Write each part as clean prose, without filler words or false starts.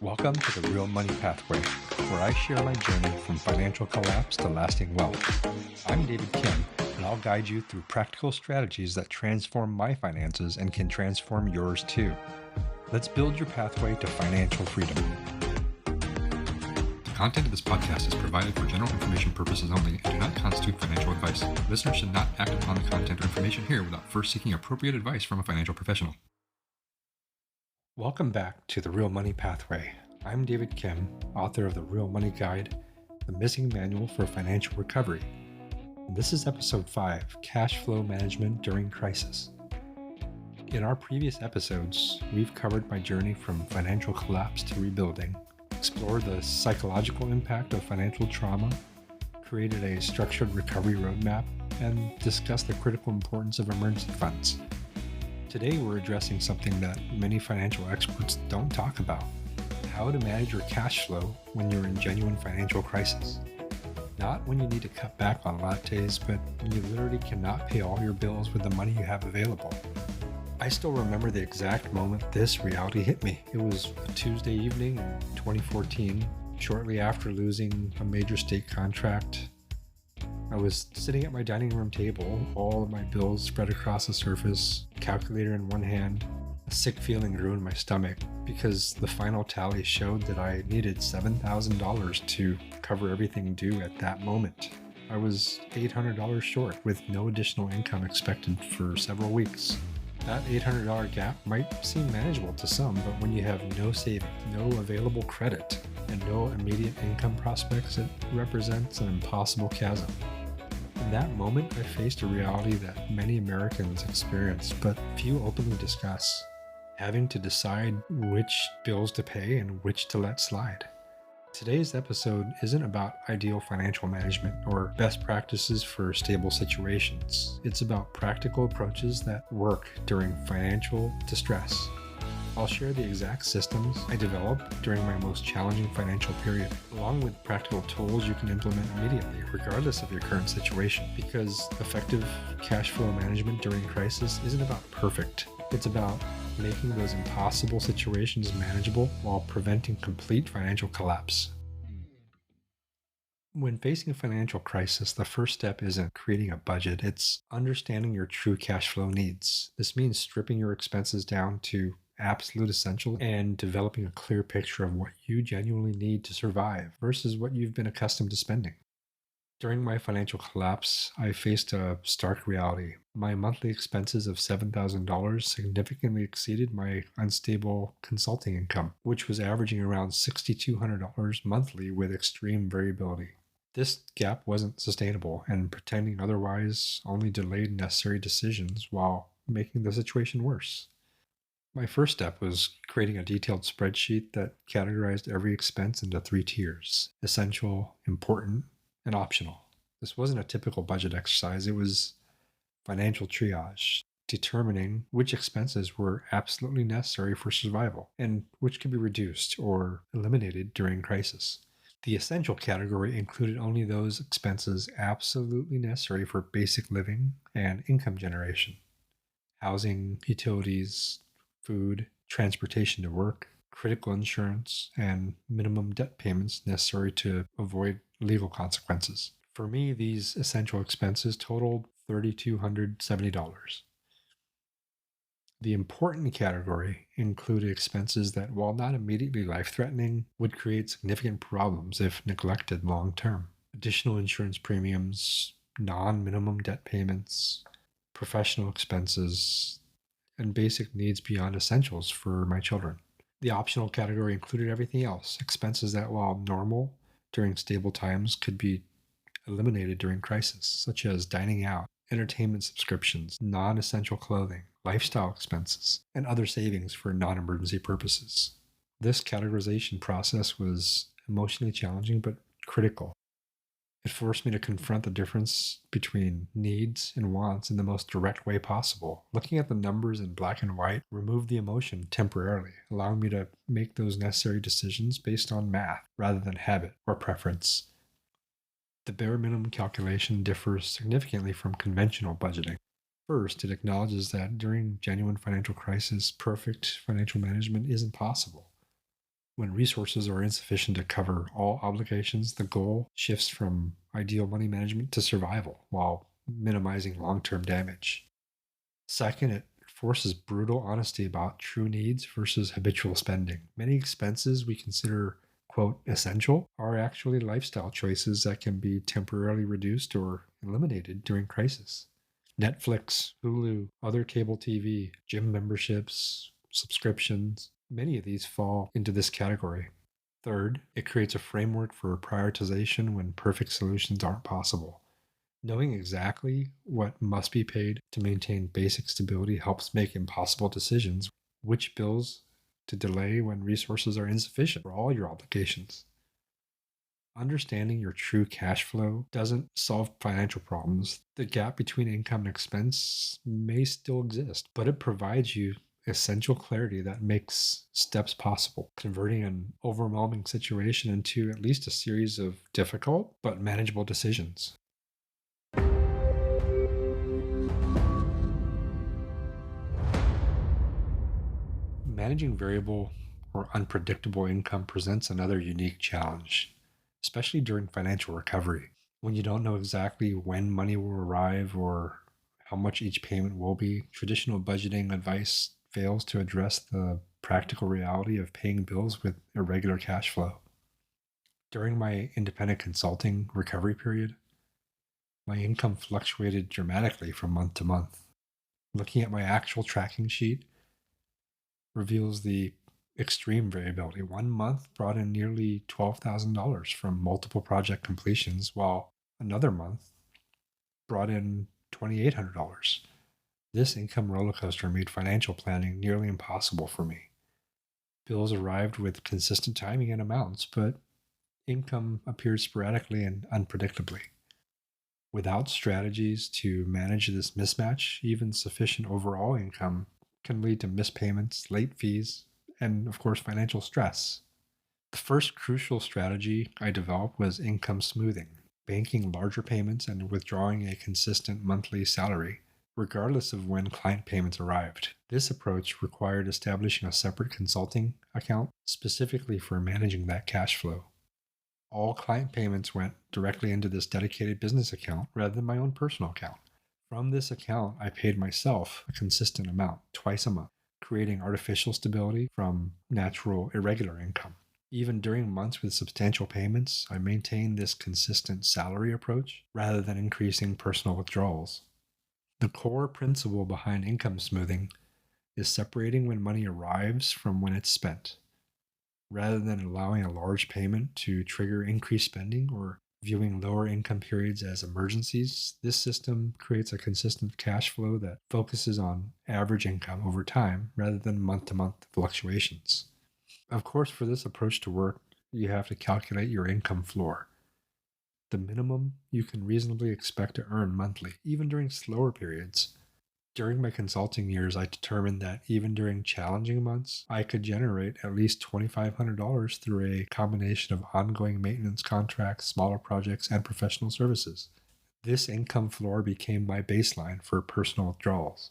Welcome to the Real Money Pathway, where I share my journey from financial collapse to lasting wealth. I'm David Kim, and I'll guide you through practical strategies that transform my finances and can transform yours too. Let's build your pathway to financial freedom. The content of this podcast is provided for general information purposes only and do not constitute financial advice. Listeners should not act upon the content or information here without first seeking appropriate advice from a financial professional. Welcome back to the Real Money Pathway. I'm David Kim, author of The Real Money Guide, the missing manual for financial recovery. And this is episode 5, Cash Flow Management During Crisis. In our previous episodes, we've covered my journey from financial collapse to rebuilding, explored the psychological impact of financial trauma, created a structured recovery roadmap, and discussed the critical importance of emergency funds. Today, we're addressing something that many financial experts don't talk about: how to manage your cash flow when you're in genuine financial crisis. Not when you need to cut back on lattes, but when you literally cannot pay all your bills with the money you have available. I still remember the exact moment this reality hit me. It was a Tuesday evening in 2014, shortly after losing a major state contract. I was sitting at my dining room table, all of my bills spread across the surface, calculator in one hand. A sick feeling grew in my stomach because the final tally showed that I needed $7,000 to cover everything due at that moment. I was $800 short with no additional income expected for several weeks. That $800 gap might seem manageable to some, but when you have no savings, no available credit, and no immediate income prospects, it represents an impossible chasm. In that moment, I faced a reality that many Americans experience, but few openly discuss: having to decide which bills to pay and which to let slide. Today's episode isn't about ideal financial management or best practices for stable situations. It's about practical approaches that work during financial distress. I'll share the exact systems I developed during my most challenging financial period, along with practical tools you can implement immediately, regardless of your current situation. Because effective cash flow management during crisis isn't about perfect. It's about making those impossible situations manageable while preventing complete financial collapse. When facing a financial crisis, the first step isn't creating a budget, it's understanding your true cash flow needs. This means stripping your expenses down to absolute essential and developing a clear picture of what you genuinely need to survive versus what you've been accustomed to spending. During my financial collapse, I faced a stark reality. My monthly expenses of $7,000 significantly exceeded my unstable consulting income, which was averaging around $6,200 monthly with extreme variability. This gap wasn't sustainable, and pretending otherwise only delayed necessary decisions while making the situation worse. My first step was creating a detailed spreadsheet that categorized every expense into 3 tiers: essential, important, and optional. This wasn't a typical budget exercise, it was financial triage, determining which expenses were absolutely necessary for survival and which could be reduced or eliminated during crisis. The essential category included only those expenses absolutely necessary for basic living and income generation: housing, utilities, food, transportation to work, critical insurance, and minimum debt payments necessary to avoid legal consequences. For me, these essential expenses totaled $3,270. The important category included expenses that, while not immediately life-threatening, would create significant problems if neglected long-term. Additional insurance premiums, non-minimum debt payments, professional expenses, and basic needs beyond essentials for my children. The optional category included everything else: expenses that, while normal during stable times, could be eliminated during crisis, such as dining out, entertainment subscriptions, non-essential clothing, lifestyle expenses, and other savings for non-emergency purposes. This categorization process was emotionally challenging but critical. It forced me to confront the difference between needs and wants in the most direct way possible. Looking at the numbers in black and white removed the emotion temporarily, allowing me to make those necessary decisions based on math rather than habit or preference. The bare minimum calculation differs significantly from conventional budgeting. First, it acknowledges that during genuine financial crisis, perfect financial management isn't possible. When resources are insufficient to cover all obligations, the goal shifts from ideal money management to survival while minimizing long term damage. Second, it forces brutal honesty about true needs versus habitual spending. Many expenses we consider, quote, essential are actually lifestyle choices that can be temporarily reduced or eliminated during crisis. Netflix, Hulu, other cable TV, gym memberships, subscriptions, many of these fall into this category. Third, it creates a framework for prioritization when perfect solutions aren't possible. Knowing exactly what must be paid to maintain basic stability helps make impossible decisions, which bills to delay when resources are insufficient for all your obligations. Understanding your true cash flow doesn't solve financial problems. The gap between income and expense may still exist, but it provides you essential clarity that makes steps possible, converting an overwhelming situation into at least a series of difficult but manageable decisions. Managing variable or unpredictable income presents another unique challenge, especially during financial recovery. When you don't know exactly when money will arrive or how much each payment will be, traditional budgeting advice fails to address the practical reality of paying bills with irregular cash flow. During my independent consulting recovery period, my income fluctuated dramatically from month to month. Looking at my actual tracking sheet reveals the extreme variability. One month brought in nearly $12,000 from multiple project completions, while another month brought in $2,800. This income roller coaster made financial planning nearly impossible for me. Bills arrived with consistent timing and amounts, but income appeared sporadically and unpredictably. Without strategies to manage this mismatch, even sufficient overall income can lead to missed payments, late fees, and of course, financial stress. The first crucial strategy I developed was income smoothing, banking larger payments and withdrawing a consistent monthly salary, regardless of when client payments arrived. This approach required establishing a separate consulting account specifically for managing that cash flow. All client payments went directly into this dedicated business account rather than my own personal account. From this account, I paid myself a consistent amount twice a month, creating artificial stability from natural irregular income. Even during months with substantial payments, I maintained this consistent salary approach rather than increasing personal withdrawals. The core principle behind income smoothing is separating when money arrives from when it's spent. Rather than allowing a large payment to trigger increased spending or viewing lower income periods as emergencies, this system creates a consistent cash flow that focuses on average income over time rather than month to month fluctuations. Of course, for this approach to work, you have to calculate your income floor, the minimum you can reasonably expect to earn monthly, even during slower periods. During my consulting years, I determined that even during challenging months, I could generate at least $2,500 through a combination of ongoing maintenance contracts, smaller projects, and professional services. This income floor became my baseline for personal withdrawals,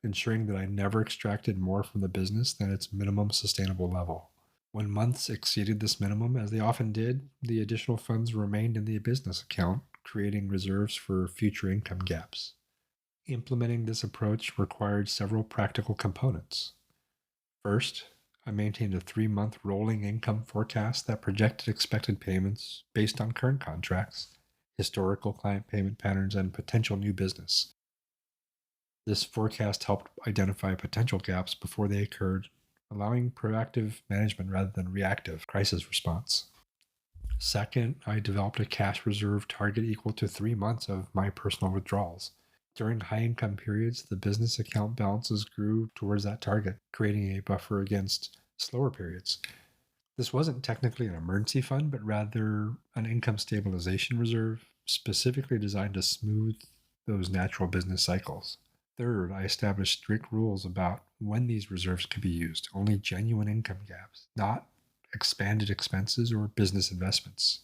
ensuring that I never extracted more from the business than its minimum sustainable level. When months exceeded this minimum, as they often did, the additional funds remained in the business account, creating reserves for future income gaps. Implementing this approach required several practical components. First, I maintained a 3-month rolling income forecast that projected expected payments based on current contracts, historical client payment patterns, and potential new business. This forecast helped identify potential gaps before they occurred, allowing proactive management rather than reactive crisis response. Second, I developed a cash reserve target equal to 3 months of my personal withdrawals. During high income periods, the business account balances grew towards that target, creating a buffer against slower periods. This wasn't technically an emergency fund, but rather an income stabilization reserve specifically designed to smooth those natural business cycles. Third, I established strict rules about when these reserves could be used, only genuine income gaps, not expanded expenses or business investments.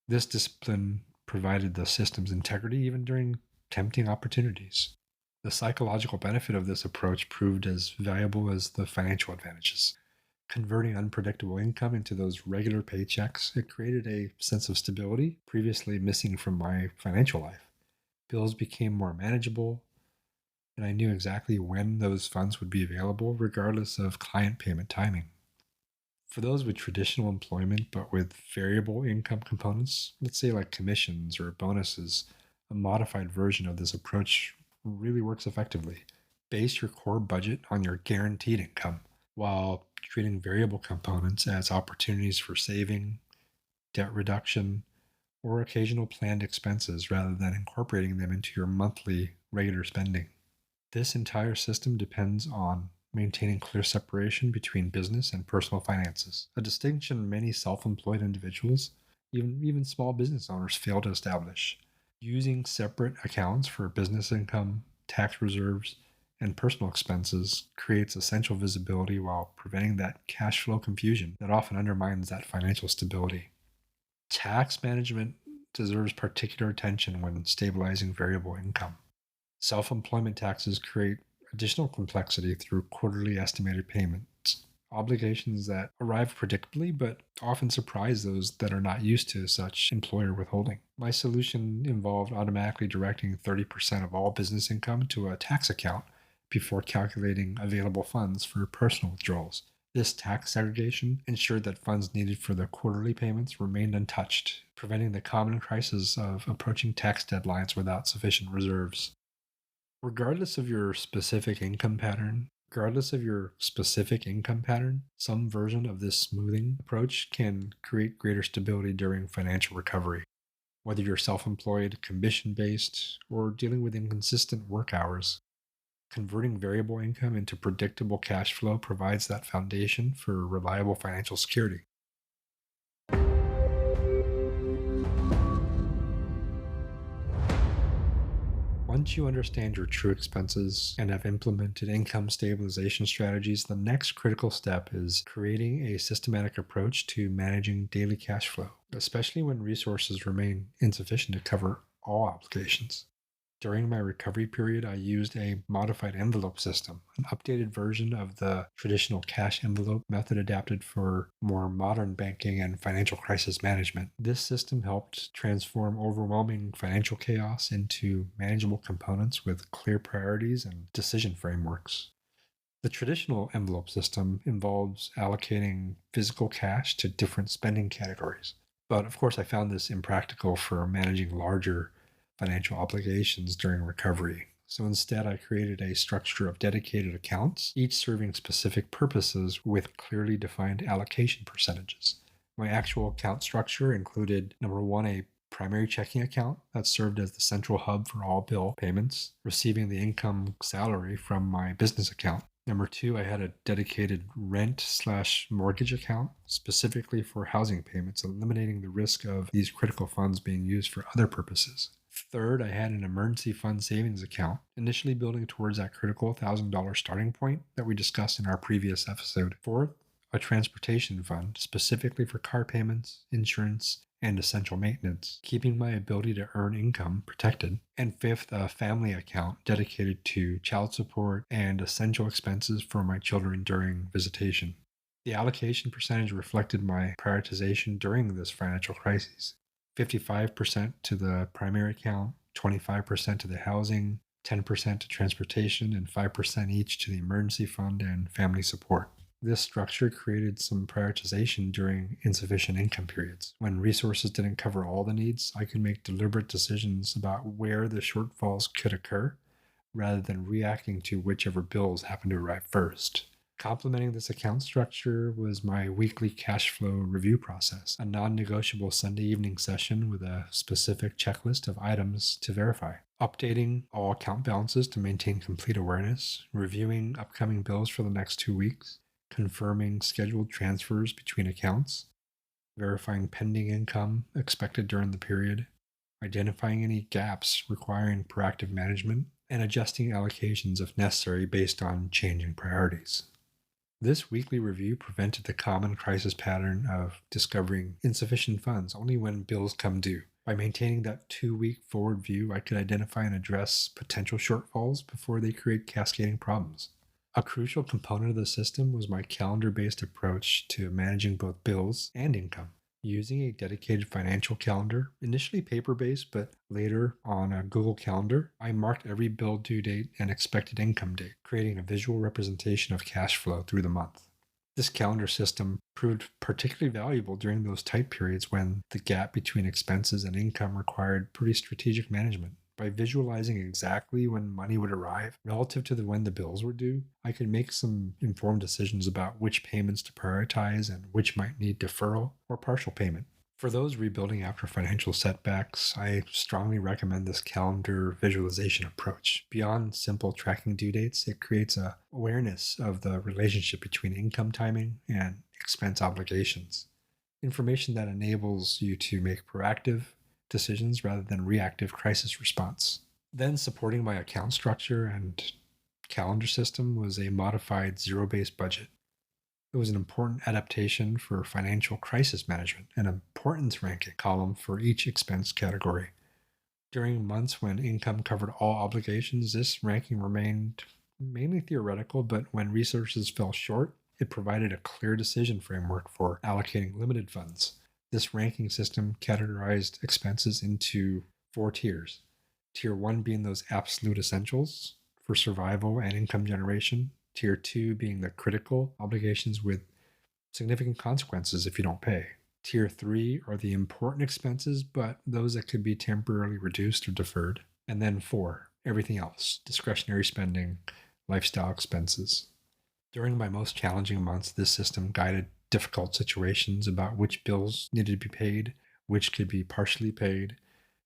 This discipline provided the system's integrity even during tempting opportunities. The psychological benefit of this approach proved as valuable as the financial advantages. Converting unpredictable income into those regular paychecks, it created a sense of stability previously missing from my financial life. Bills became more manageable, and I knew exactly when those funds would be available, regardless of client payment timing. For those with traditional employment but with variable income components, let's say like commissions or bonuses, a modified version of this approach really works effectively. Base your core budget on your guaranteed income while treating variable components as opportunities for saving, debt reduction, or occasional planned expenses rather than incorporating them into your monthly regular spending. This entire system depends on maintaining clear separation between business and personal finances, a distinction many self employed individuals, even small business owners, fail to establish. Using separate accounts for business income, tax reserves, and personal expenses creates essential visibility while preventing that cash flow confusion that often undermines that financial stability. Tax management deserves particular attention when stabilizing variable income. Self employment taxes create additional complexity through quarterly estimated payments, obligations that arrive predictably but often surprise those that are not used to such employer withholding. My solution involved automatically directing 30% of all business income to a tax account before calculating available funds for personal withdrawals. This tax segregation ensured that funds needed for the quarterly payments remained untouched, preventing the common crisis of approaching tax deadlines without sufficient reserves. Regardless of your specific income pattern, some version of this smoothing approach can create greater stability during financial recovery. Whether you're self employed, commission based, or dealing with inconsistent work hours, converting variable income into predictable cash flow provides that foundation for reliable financial security. Once you understand your true expenses and have implemented income stabilization strategies, the next critical step is creating a systematic approach to managing daily cash flow, especially when resources remain insufficient to cover all obligations. During my recovery period, I used a modified envelope system, an updated version of the traditional cash envelope method adapted for more modern banking and financial crisis management. This system helped transform overwhelming financial chaos into manageable components with clear priorities and decision frameworks. The traditional envelope system involves allocating physical cash to different spending categories. But of course, I found this impractical for managing larger financial obligations during recovery. So instead, I created a structure of dedicated accounts, each serving specific purposes with clearly defined allocation percentages. My actual account structure included number one, a primary checking account that served as the central hub for all bill payments, receiving the income salary from my business account. Number two, I had a dedicated rent/mortgage account specifically for housing payments, eliminating the risk of these critical funds being used for other purposes. Third, I had an emergency fund savings account, initially building towards that critical $1,000 starting point that we discussed in our previous episode. Fourth, a transportation fund, specifically for car payments, insurance, and essential maintenance, keeping my ability to earn income protected. And fifth, a family account dedicated to child support and essential expenses for my children during visitation. The allocation percentage reflected my prioritization during this financial crisis. 55% to the primary account, 25% to the housing, 10% to transportation, and 5% each to the emergency fund and family support. This structure created some prioritization during insufficient income periods. When resources didn't cover all the needs, I could make deliberate decisions about where the shortfalls could occur rather than reacting to whichever bills happened to arrive first. Complementing this account structure was my weekly cash flow review process, a non negotiable Sunday evening session with a specific checklist of items to verify. Updating all account balances to maintain complete awareness, reviewing upcoming bills for the next 2 weeks, confirming scheduled transfers between accounts, verifying pending income expected during the period, identifying any gaps requiring proactive management, and adjusting allocations if necessary based on changing priorities. This weekly review prevented the common crisis pattern of discovering insufficient funds only when bills come due. By maintaining that 2-week forward view, I could identify and address potential shortfalls before they create cascading problems. A crucial component of the system was my calendar-based approach to managing both bills and income. Using a dedicated financial calendar, initially paper-based, but later on a Google Calendar, I marked every bill due date and expected income date, creating a visual representation of cash flow through the month. This calendar system proved particularly valuable during those tight periods when the gap between expenses and income required pretty strategic management. By visualizing exactly when money would arrive relative to when the bills were due, I could make some informed decisions about which payments to prioritize and which might need deferral or partial payment. For those rebuilding after financial setbacks, I strongly recommend this calendar visualization approach. Beyond simple tracking due dates, it creates a awareness of the relationship between income timing and expense obligations. Information that enables you to make proactive decisions rather than reactive crisis response. Then supporting my account structure and calendar system was a modified zero-based budget. It was an important adaptation for financial crisis management, an importance ranking column for each expense category. During months when income covered all obligations, this ranking remained mainly theoretical, but when resources fell short, it provided a clear decision framework for allocating limited funds. This ranking system categorized expenses into 4 tiers. Tier 1 being those absolute essentials for survival and income generation. Tier 2 being the critical obligations with significant consequences if you don't pay. Tier 3 are the important expenses, but those that could be temporarily reduced or deferred. And then 4, everything else, discretionary spending, lifestyle expenses. During my most challenging months, this system guided difficult situations about which bills needed to be paid, which could be partially paid,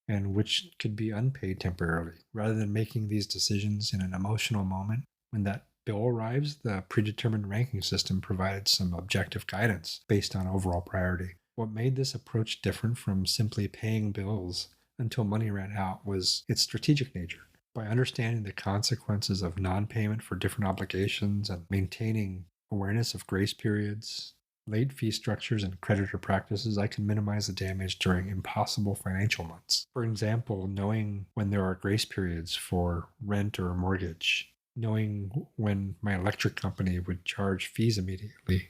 and which could be unpaid temporarily. Rather than making these decisions in an emotional moment, when that bill arrives, the predetermined ranking system provided some objective guidance based on overall priority. What made this approach different from simply paying bills until money ran out was its strategic nature. By understanding the consequences of non-payment for different obligations and maintaining awareness of grace periods, late fee structures, and creditor practices, I can minimize the damage during impossible financial months. For example, knowing when there are grace periods for rent or mortgage, knowing when my electric company would charge fees immediately,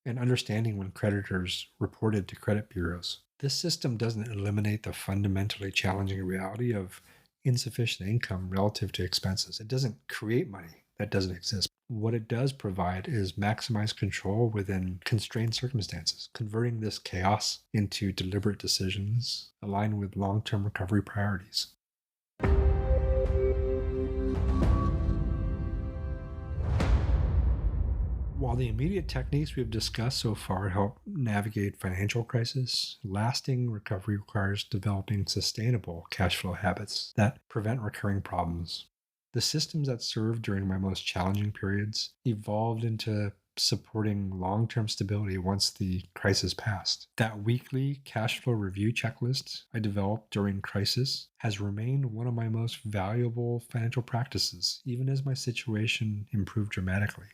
and understanding when creditors reported to credit bureaus. This system doesn't eliminate the fundamentally challenging reality of insufficient income relative to expenses. It doesn't create money that doesn't exist. What it does provide is maximize control within constrained circumstances, converting this chaos into deliberate decisions aligned with long-term recovery priorities. While the immediate techniques we've discussed so far help navigate financial crisis, lasting recovery requires developing sustainable cash flow habits that prevent recurring problems. The systems that served during my most challenging periods evolved into supporting long-term stability once the crisis passed. That weekly cash flow review checklist I developed during crisis has remained one of my most valuable financial practices, even as my situation improved dramatically.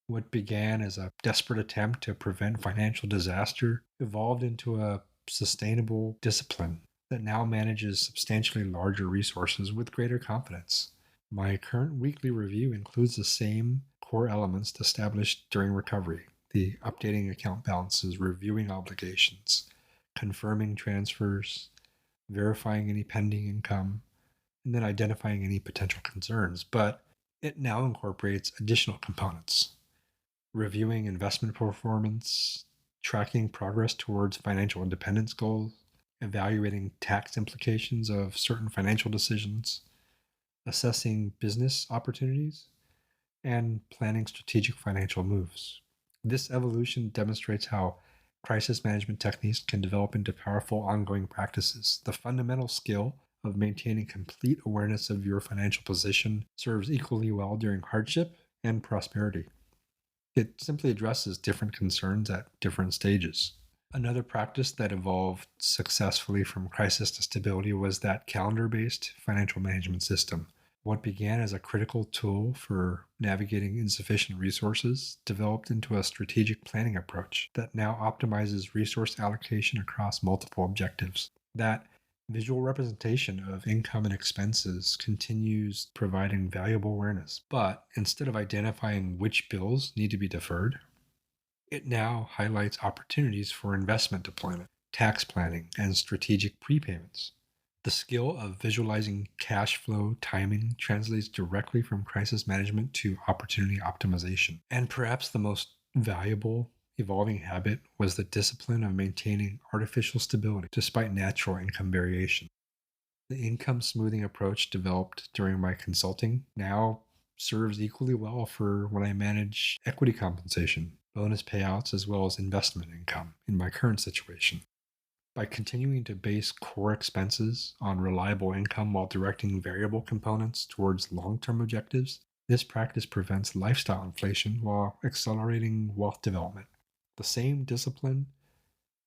What began as a desperate attempt to prevent financial disaster evolved into a sustainable discipline that now manages substantially larger resources with greater confidence. My current weekly review includes the same core elements established during recovery: the updating account balances, reviewing obligations, confirming transfers, verifying any pending income, and then identifying any potential concerns. But it now incorporates additional components: reviewing investment performance, tracking progress towards financial independence goals, evaluating tax implications of certain financial decisions, assessing business opportunities, and planning strategic financial moves. This evolution demonstrates how crisis management techniques can develop into powerful ongoing practices. The fundamental skill of maintaining complete awareness of your financial position serves equally well during hardship and prosperity. It simply addresses different concerns at different stages. Another practice that evolved successfully from crisis to stability was that calendar-based financial management system. What began as a critical tool for navigating insufficient resources developed into a strategic planning approach that now optimizes resource allocation across multiple objectives. That Visual representation of income and expenses continues providing valuable awareness, but instead of identifying which bills need to be deferred, it now highlights opportunities for investment deployment, tax planning, and strategic prepayments. The skill of visualizing cash flow timing translates directly from crisis management to opportunity optimization. And perhaps the most valuable evolving habit was the discipline of maintaining artificial stability despite natural income variation. The income smoothing approach developed during my consulting now serves equally well for when I manage equity compensation, bonus payouts, as well as investment income in my current situation. By continuing to base core expenses on reliable income while directing variable components towards long term objectives, this practice prevents lifestyle inflation while accelerating wealth development. The same discipline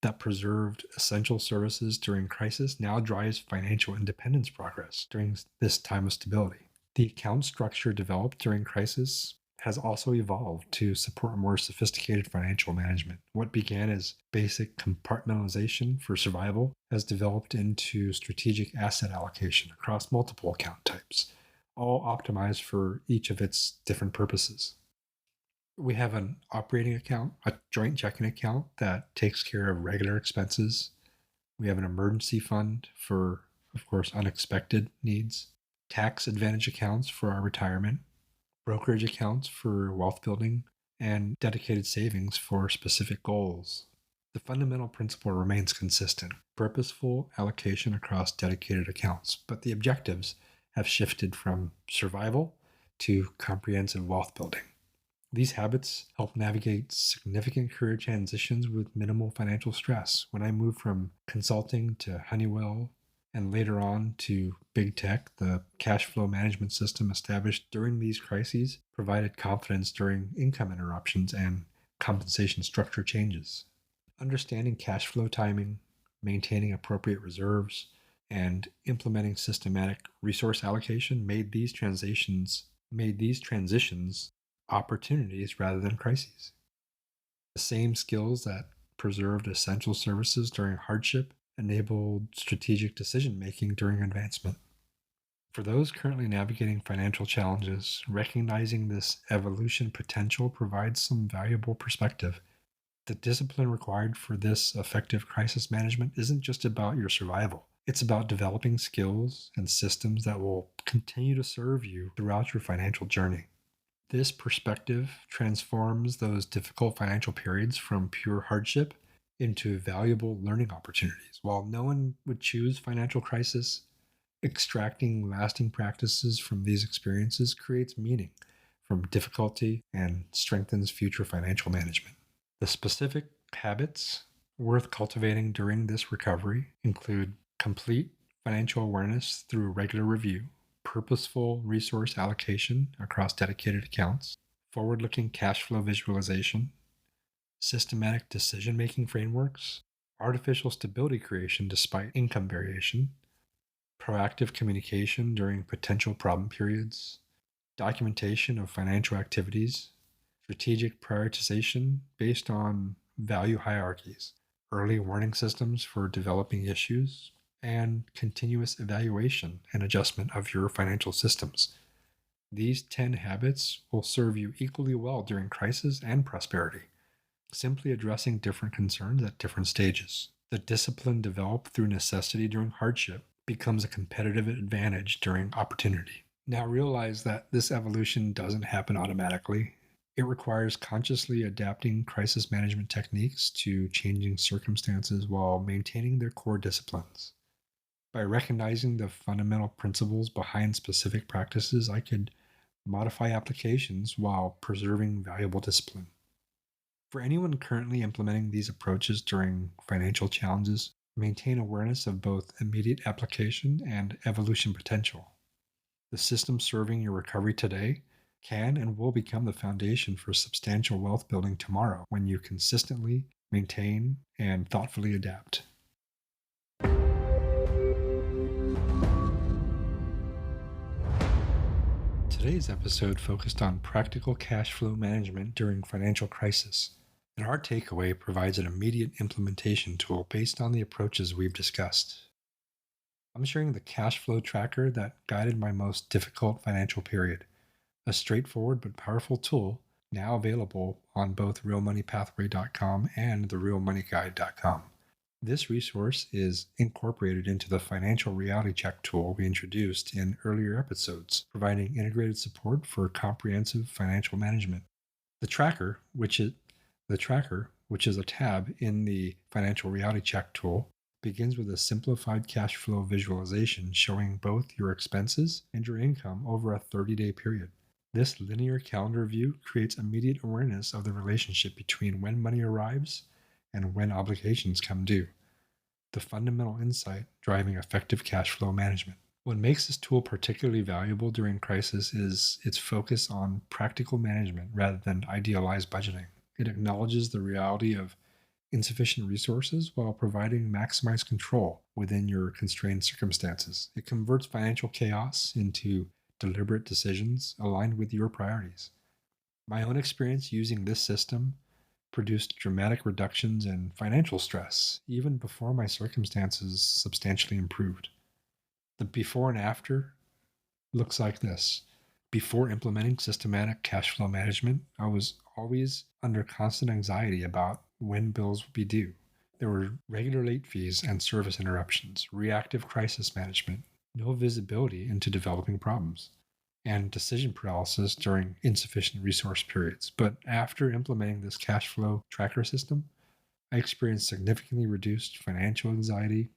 that preserved essential services during crisis now drives financial independence progress during this time of stability. The account structure developed during crisis has also evolved to support more sophisticated financial management. What began as basic compartmentalization for survival has developed into strategic asset allocation across multiple account types, all optimized for each of its different purposes. We have an operating account, a joint checking account that takes care of regular expenses. We have an emergency fund for, of course, unexpected needs, tax advantage accounts for our retirement, brokerage accounts for wealth building, and dedicated savings for specific goals. The fundamental principle remains consistent: purposeful allocation across dedicated accounts, but the objectives have shifted from survival to comprehensive wealth building. These habits help navigate significant career transitions with minimal financial stress. When I moved from consulting to Honeywell and later on to big tech, the cash flow management system established during these crises provided confidence during income interruptions and compensation structure changes. Understanding cash flow timing, maintaining appropriate reserves, and implementing systematic resource allocation made these transitions opportunities rather than crises. The same skills that preserved essential services during hardship enabled strategic decision making during advancement. For those currently navigating financial challenges, recognizing this evolution potential provides some valuable perspective. The discipline required for this effective crisis management isn't just about your survival. It's about developing skills and systems that will continue to serve you throughout your financial journey. This perspective transforms those difficult financial periods from pure hardship into valuable learning opportunities. While no one would choose financial crisis, extracting lasting practices from these experiences creates meaning from difficulty and strengthens future financial management. The specific habits worth cultivating during this recovery include complete financial awareness through regular review, purposeful resource allocation across dedicated accounts, forward looking cash flow visualization, systematic decision making frameworks, artificial stability creation despite income variation, proactive communication during potential problem periods, documentation of financial activities, strategic prioritization based on value hierarchies, early warning systems for developing issues, and continuous evaluation and adjustment of your financial systems. These 10 habits will serve you equally well during crisis and prosperity, simply addressing different concerns at different stages. The discipline developed through necessity during hardship becomes a competitive advantage during opportunity. Now realize that this evolution doesn't happen automatically. It requires consciously adapting crisis management techniques to changing circumstances while maintaining their core disciplines. By recognizing the fundamental principles behind specific practices, I could modify applications while preserving valuable discipline. For anyone currently implementing these approaches during financial challenges, maintain awareness of both immediate application and evolution potential. The system serving your recovery today can and will become the foundation for substantial wealth building tomorrow when you consistently maintain and thoughtfully adapt. Today's episode focused on practical cash flow management during financial crisis, and our takeaway provides an immediate implementation tool based on the approaches we've discussed. I'm sharing the cash flow tracker that guided my most difficult financial period, a straightforward but powerful tool now available on both realmoneypathway.com and therealmoneyguide.com. This resource is incorporated into the financial reality check tool we introduced in earlier episodes, providing integrated support for comprehensive financial management. The tracker, which is a tab in the financial reality check tool, begins with a simplified cash flow visualization showing both your expenses and your income over a 30-day period. This linear calendar view creates immediate awareness of the relationship between when money arrives and when obligations come due, the fundamental insight driving effective cash flow management. What makes this tool particularly valuable during crisis is its focus on practical management rather than idealized budgeting. It acknowledges the reality of insufficient resources while providing maximized control within your constrained circumstances. It converts financial chaos into deliberate decisions aligned with your priorities. My own experience using this system produced dramatic reductions in financial stress, even before my circumstances substantially improved. The before and after looks like this. Before implementing systematic cash flow management, I was always under constant anxiety about when bills would be due. There were regular late fees and service interruptions, reactive crisis management, no visibility into developing problems, and decision paralysis during insufficient resource periods. But after implementing this cash flow tracker system, I experienced significantly reduced financial anxiety,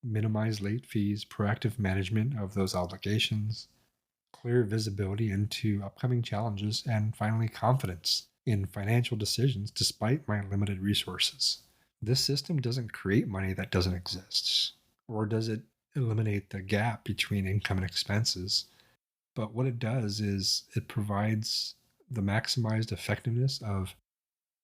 minimized late fees, proactive management of those obligations, clear visibility into upcoming challenges, and finally, confidence in financial decisions despite my limited resources. This system doesn't create money that doesn't exist, or does it eliminate the gap between income and expenses. But what it does is it provides the maximized effectiveness of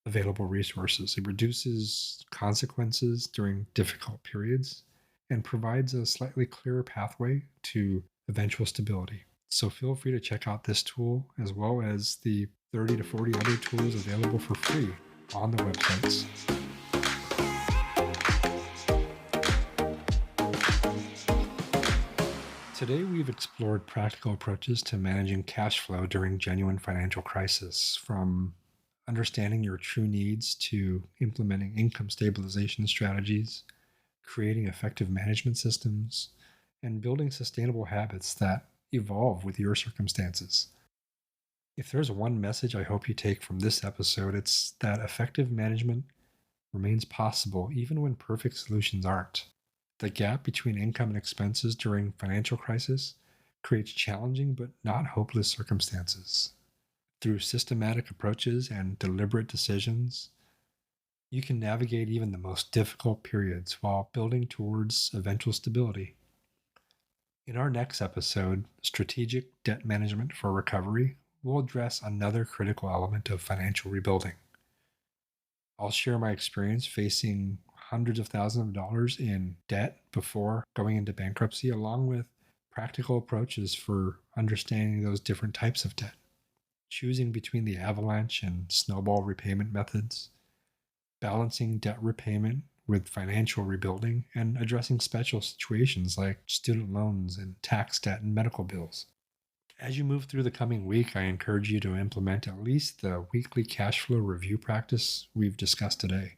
available resources. It reduces consequences during difficult periods and provides a slightly clearer pathway to eventual stability. So feel free to check out this tool as well as the 30 to 40 other tools available for free on the websites. Today, we've explored practical approaches to managing cash flow during genuine financial crisis, from understanding your true needs to implementing income stabilization strategies, creating effective management systems, and building sustainable habits that evolve with your circumstances. If there's one message I hope you take from this episode, it's that effective management remains possible even when perfect solutions aren't. The gap between income and expenses during financial crisis creates challenging but not hopeless circumstances. Through systematic approaches and deliberate decisions, you can navigate even the most difficult periods while building towards eventual stability. In our next episode, Strategic Debt Management for Recovery, we'll address another critical element of financial rebuilding. I'll share my experience facing hundreds of thousands of dollars in debt before going into bankruptcy, along with practical approaches for understanding those different types of debt, choosing between the avalanche and snowball repayment methods, balancing debt repayment with financial rebuilding, and addressing special situations like student loans and tax debt and medical bills. As you move through the coming week, I encourage you to implement at least the weekly cash flow review practice we've discussed today.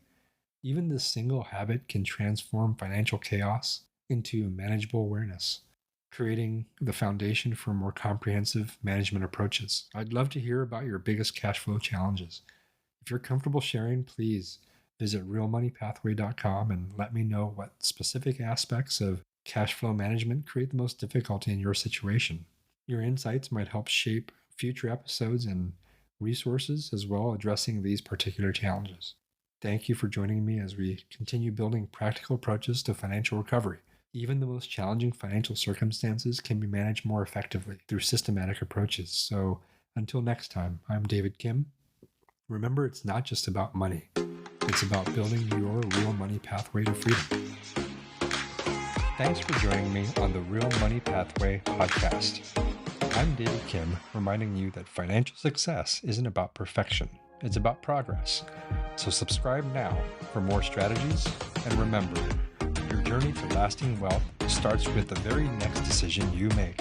Even this single habit can transform financial chaos into manageable awareness, creating the foundation for more comprehensive management approaches. I'd love to hear about your biggest cash flow challenges. If you're comfortable sharing, please visit realmoneypathway.com and let me know what specific aspects of cash flow management create the most difficulty in your situation. Your insights might help shape future episodes and resources as well, addressing these particular challenges. Thank you for joining me as we continue building practical approaches to financial recovery. Even the most challenging financial circumstances can be managed more effectively through systematic approaches. So until next time, I'm David Kim. Remember, it's not just about money. It's about building your real money pathway to freedom. Thanks for joining me on the Real Money Pathway podcast. I'm David Kim, reminding you that financial success isn't about perfection. It's about progress. So subscribe now for more strategies, and remember, Your journey to lasting wealth starts with the very next decision you make.